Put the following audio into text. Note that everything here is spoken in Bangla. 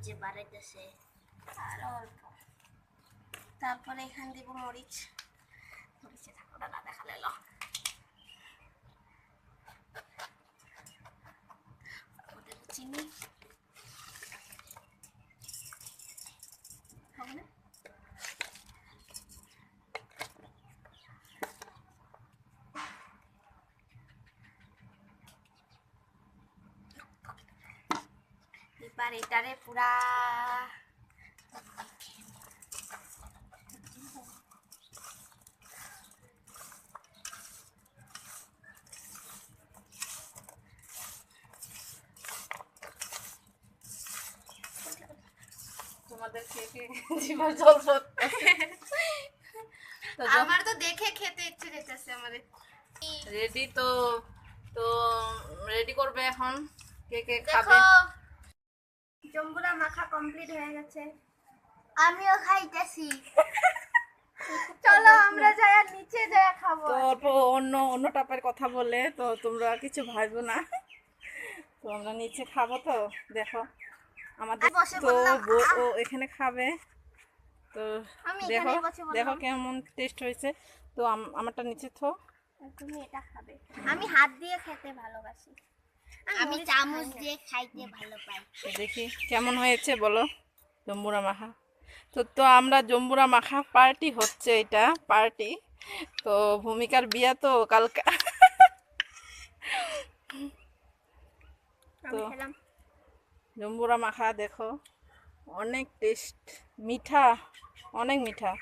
যে বাড়াইতেছে আর অল্প। তারপরে এখানে দিব মরিচ, মরিচে ঠাকুরটা না দেখালে লো। চিনি হবে না, এবার এটারে পুরা তোমাদের খেয়ে জীবন জল আমার তো দেখে খেতে ইচ্ছে যেতেছে আমাদের। রেডি তো তো রেডি করবে এখন কে কে দেখো খাবে। জম্বুরা মাখা কমপ্লিট হয়ে গেছে, আমিও খাইতেছি। চলো আমরা যাই আর নিচে যাই খাবো। তো অল্প অন্য অন্য টাইপের কথা বলে তো তোমরা কিছু ভাবো না, তো আমরা নিচে খাবো। তো দেখো আমাদের বসে তো বললাম, ও এখানে খাবে। তো আমি দেখো এখানেই বসে দেখো বললাম কেমন টেস্ট হয়েছে। তো আমারটা নিচে থো। তুমি এটা খাবে। আমি হাত দিয়ে খেতে ভালোবাসি, আমি চামচ দিয়ে খাইতে ভালো পাই। তো দেখি কেমন হয়েছে বলো জম্বুরা মাখা। তো তো আমরা জম্বুরা মাখা পার্টি হচ্ছে, এটা পার্টি। তো ভূমিকার বিয়া তো কালকে। তো আমি খেলাম। জম্বুরা মাখা দেখো অনেক টেস্ট, মিঠা, অনেক মিঠা।